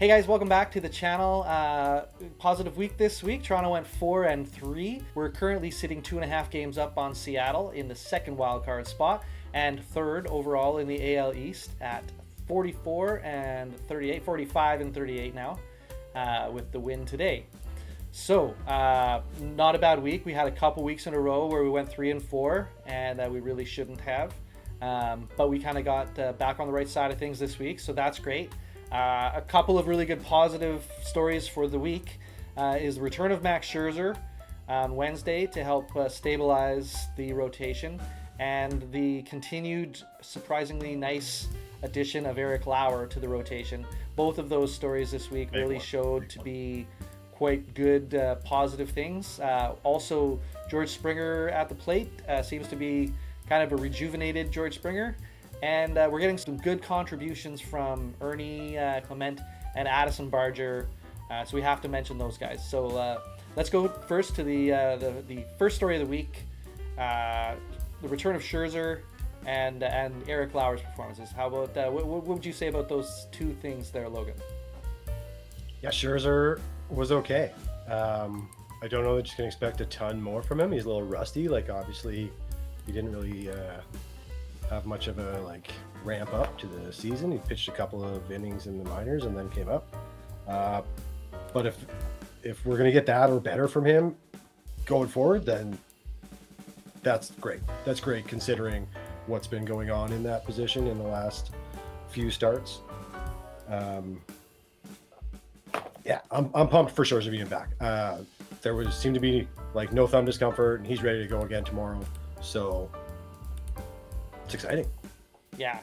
Hey guys, welcome back to the channel. Positive week this week. Toronto went 4-3. We're currently sitting 2.5 games up on Seattle in the second wildcard spot and third overall in the AL East at 44 and 38, 45 and 38 now with the win today. So, not a bad week. We had a couple weeks in a row where we went 3-4 and we really shouldn't have. But we kind of got back on the right side of things this week, so that's great. A couple of really good positive stories for the week is the return of Max Scherzer on Wednesday to help stabilize the rotation, and the continued surprisingly nice addition of Eric Lauer to the rotation. Both of those stories this week really showed to be quite good positive things. Also, George Springer at the plate seems to be kind of a rejuvenated George Springer. And we're getting some good contributions from Ernie, Clement, and Addison Barger. So we have to mention those guys. So let's go first to the first story of the week, the return of Scherzer and Eric Lauer's performances. How about what would you say about those two things there, Logan? Yeah, Scherzer was okay. I don't know that you can expect a ton more from him. He's a little rusty. Like, obviously, he didn't really have much of a ramp up to the season. He pitched a couple of innings in the minors and then came up. But if we're gonna get that or better from him going forward, then that's great. That's great considering what's been going on in that position in the last few starts. Yeah, I'm pumped for Scherzer being back. There seemed to be no thumb discomfort, and he's ready to go again tomorrow. So it's exciting. Yeah,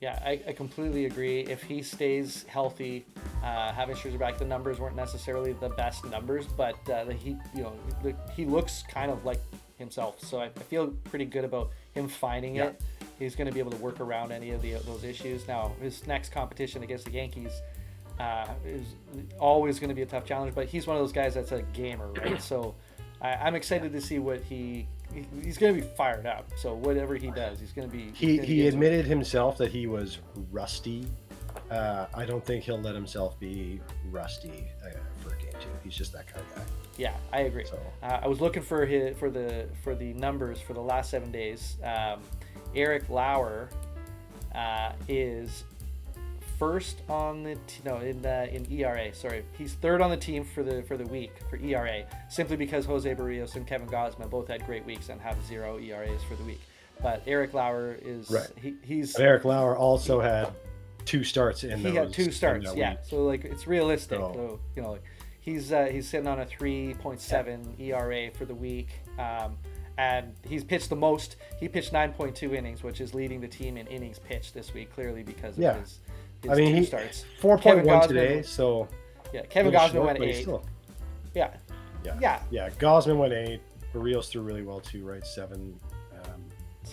I completely agree. If he stays healthy, having Scherzer back, the numbers weren't necessarily the best numbers, but he looks kind of like himself. So I feel pretty good about him finding it. He's going to be able to work around any of those issues. Now, his next competition against the Yankees is always going to be a tough challenge, but he's one of those guys that's a gamer, right? So I'm excited to see what he's going to be fired up. So whatever he does, he's going to be. He admitted himself that he was rusty. I don't think he'll let himself be rusty for a game two. He's just that kind of guy. Yeah, I agree. So I was looking for the numbers for the last 7 days. Eric Lauer is first on in ERA. Sorry, he's third on the team for the week for ERA, simply because Jose Barrios and Kevin Gausman both had great weeks and have 0 ERAs for the week. But Eric Lauer is right. He's but Eric Lauer also had 2 starts in. He had 2 starts. Yeah, week. So it's realistic. So he's sitting on a 3.7 ERA for the week. And he's pitched the most. He pitched 9.2 innings, which is leading the team in innings pitched this week, clearly because of his 2 starts. 4.1 today, so Kevin Gausman went 8. Yeah. Gausman went 8. Barrios threw really well too, right? 7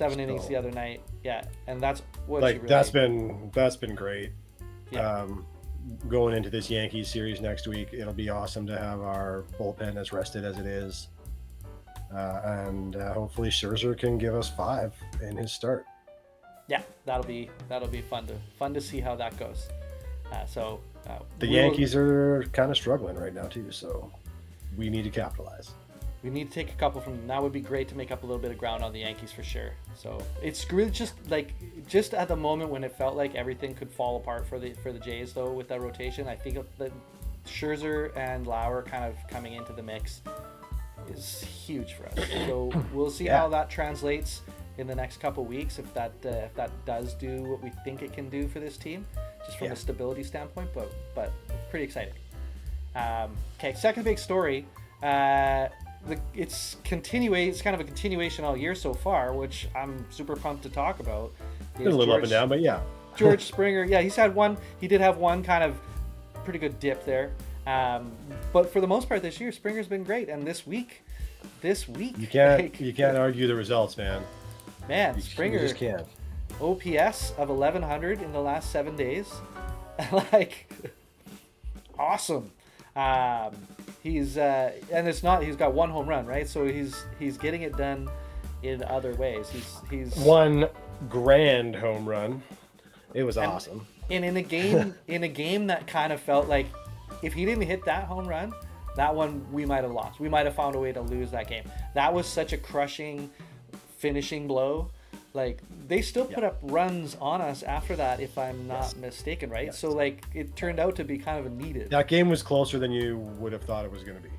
innings the other night. Yeah, and that's what that's been great. Yeah. Going into this Yankees series next week, it'll be awesome to have our bullpen as rested as it is, and hopefully Scherzer can give us 5 in his start. Yeah, that'll be fun to see how that goes. The Yankees are kind of struggling right now too, so we need to capitalize. We need to take a couple from them. That would be great to make up a little bit of ground on the Yankees for sure. So it's really just at the moment when it felt like everything could fall apart for the Jays though with that rotation. I think that Scherzer and Lauer kind of coming into the mix is huge for us. So we'll see how that translates in the next couple weeks, if that does do what we think it can do for this team, just from a stability standpoint. But pretty exciting. Okay, second big story. It's kind of a continuation all year so far, which I'm super pumped to talk about. It's a little up and down, but yeah. George Springer, he did have one kind of pretty good dip there. But for the most part this year, Springer's been great. And this week you can't argue the results, man. Springer just can't. OPS of 1100 in the last 7 days. Awesome. He's got 1 home run, right? So he's getting it done in other ways. He's 1 grand home run. It was awesome. And in a game that kind of felt like if he didn't hit that home run, that one we might have lost. We might have found a way to lose that game. That was such a crushing finishing blow. Like they still put up runs on us after that, if I'm not mistaken, right? Yes. So like it turned out to be kind of a needed. That game was closer than you would have thought it was going to be.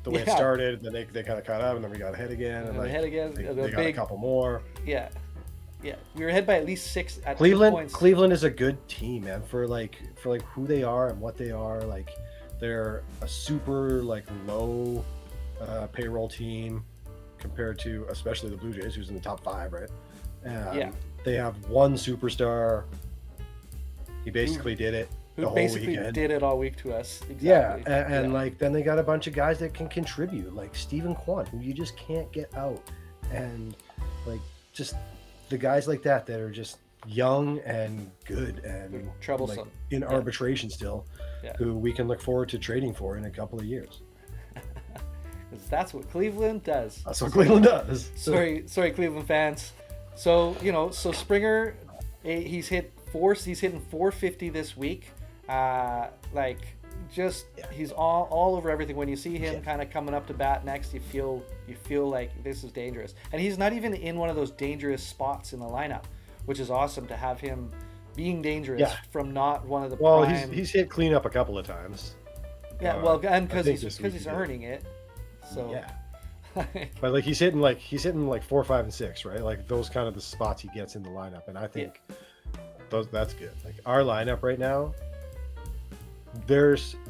The way it started, then they kind of caught up, and then we got ahead again, and like, ahead again. They got a couple more. Yeah, we were ahead by at least 6 at Cleveland. 2 points. Cleveland is a good team, man. For who they are and what they are. Like they're a super like low payroll team compared to especially the Blue Jays, who's in the top 5, right? They have one superstar. He basically did it. Who basically did it all week to us. Exactly. Yeah, and like then they got a bunch of guys that can contribute, like Stephen Kwan, who you just can't get out, and like just the guys like that are just young and good and troublesome like, in arbitration still, who we can look forward to trading for in a couple of years. That's what Cleveland does. That's what Cleveland does. Sorry, Cleveland fans. So Springer, he's hitting 450 this week. He's all over everything. When you see him kind of coming up to bat next, you feel like this is dangerous. And he's not even in one of those dangerous spots in the lineup, which is awesome to have him being dangerous from not one of the prime. He's hit cleanup a couple of times. Yeah, and because he's earning it. So but like he's hitting like 4, 5, and 6, right? Like those kind of the spots he gets in the lineup, and I think that's good. Like our lineup right now.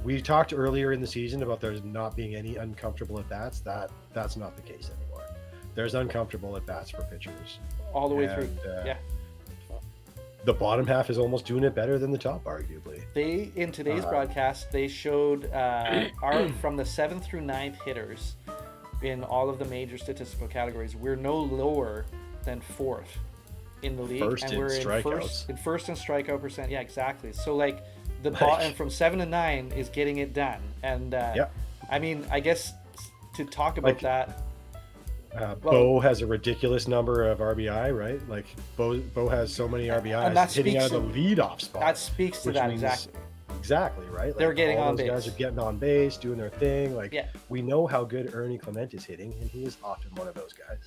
We talked earlier in the season about there's not being any uncomfortable at bats. That's not the case anymore. There's uncomfortable at bats for pitchers all the way through. The bottom half is almost doing it better than the top, arguably. In today's broadcast, they showed our from the 7th through 9th hitters in all of the major statistical categories. We're no lower than 4th in the league, and we're in first in strikeout percent. Yeah, exactly. So like. The bottom from 7 to 9 is getting it done, and I mean, I guess to talk about that, Bo has a ridiculous number of RBI, right? Like Bo has so many RBIs hitting out of the leadoff spot. That speaks to that exactly, right? Like, they're getting on base. Guys are getting on base, doing their thing. Like we know how good Ernie Clement is hitting, and he is often one of those guys.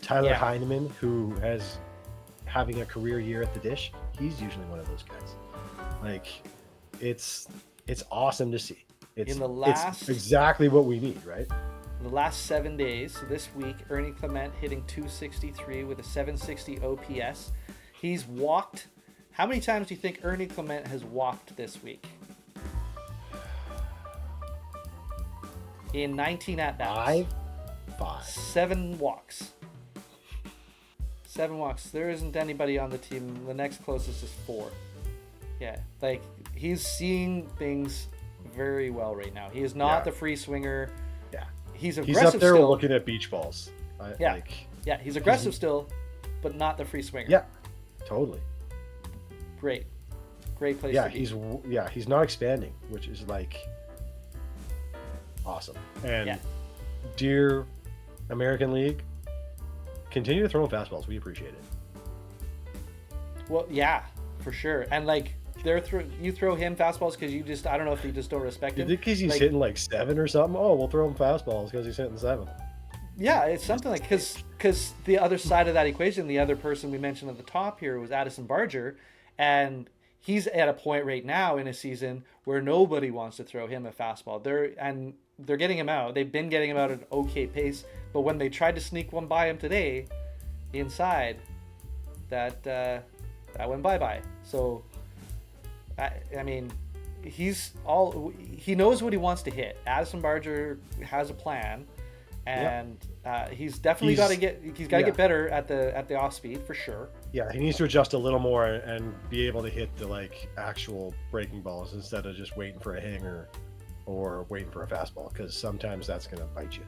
Tyler Heineman, who has having a career year at the dish, he's usually one of those guys. Like it's awesome to see. It's exactly what we need, right? In the last 7 days, so this week, Ernie Clement hitting 263 with a 760 OPS. He's walked. How many times do you think Ernie Clement has walked this week? In 19 at bats. 5. 7 walks. 7 walks. There isn't anybody on the team. The next closest is 4. Yeah, like he's seeing things very well right now. He is not the free swinger. Yeah, he's aggressive. He's up there still. looking at beach balls. He's aggressive still, but not the free swinger. Yeah, totally. Great place. Yeah, to be. He's not expanding, which is like awesome. And dear American League, continue to throw him fastballs. We appreciate it. Well, yeah, for sure. And like. You throw him fastballs because I don't know if you just don't respect him. You think he's hitting like 7 or something? Oh, we'll throw him fastballs because he's hitting 7. Yeah, it's something like because the other side of that equation, the other person we mentioned at the top here was Addison Barger, and he's at a point right now in a season where nobody wants to throw him a fastball. They're getting him out. They've been getting him out at an okay pace, but when they tried to sneak one by him today, inside, that went bye. So. I mean, he knows what he wants to hit. Addison Barger has a plan, and he's definitely got to get better at the off speed for sure. Yeah, he needs to adjust a little more and be able to hit the like actual breaking balls instead of just waiting for a hanger or waiting for a fastball, because sometimes that's going to bite you.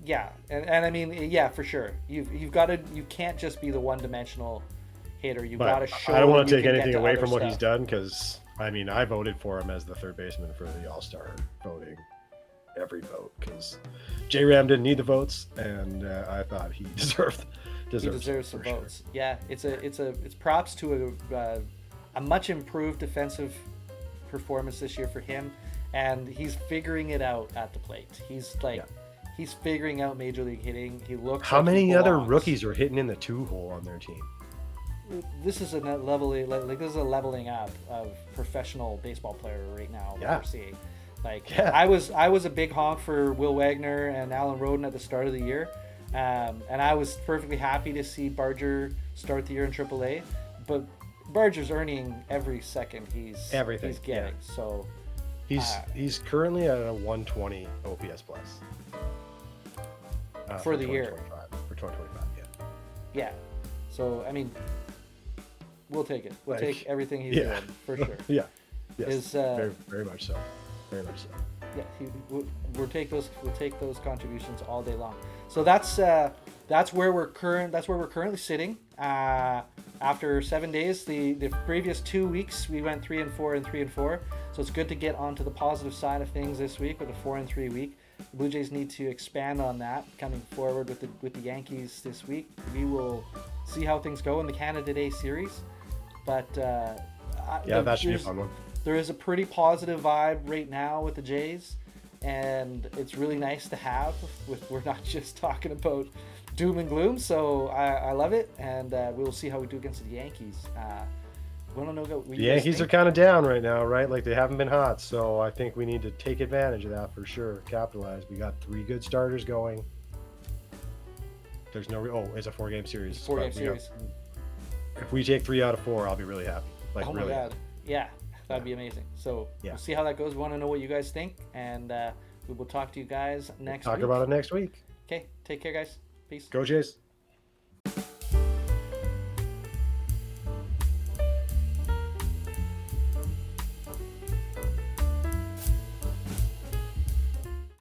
Yeah, and I mean, yeah, for sure. You can't just be the one-dimensional hitter. You got to show. I don't want to take anything away from what he's done, because I mean, I voted for him as the third baseman for the All-Star voting, every vote, because J-Ram didn't need the votes, and I thought he deserved deserves some votes. Sure. Yeah, it's props to a much improved defensive performance this year for him, and he's figuring it out at the plate. He's figuring out major league hitting. He looks. How many other rookies are hitting in the 2-hole on their team? This is a this is a leveling up of professional baseball player right now that we're seeing. I was a big honk for Will Wagner and Alan Roden at the start of the year, and I was perfectly happy to see Barger start the year in AAA. But Barger's earning every second he's getting. Yeah. So he's currently at a 120 OPS plus for the year for 2025. Yeah. So I mean, we'll take it. We'll take everything he's doing for sure. Yeah. Yes. Very, very much so. Very much so. Yeah. We'll take those contributions all day long. So that's where we're currently sitting. After 7 days, the previous 2 weeks we went 3-4 and 3-4. So it's good to get onto the positive side of things this week with a 4-3 week. The Blue Jays need to expand on that coming forward with the Yankees this week. We will see how things go in the Canada Day series, but that should be a fun one. There is a pretty positive vibe right now with the Jays, and it's really nice to have. We're not just talking about doom and gloom, so I love it, and we'll see how we do against the Yankees. The Yankees are kind of down right now, right? Like, they haven't been hot, so I think we need to take advantage of that for sure. Capitalize. We got 3 good starters going. There's no it's a 4-game series. If we take 3 out of 4, I'll be really happy. Oh my God. Yeah, that'd be amazing. So we'll see how that goes. We want to know what you guys think, and we will talk to you guys next week. Talk about it next week. Okay, take care, guys. Peace. Go Jays.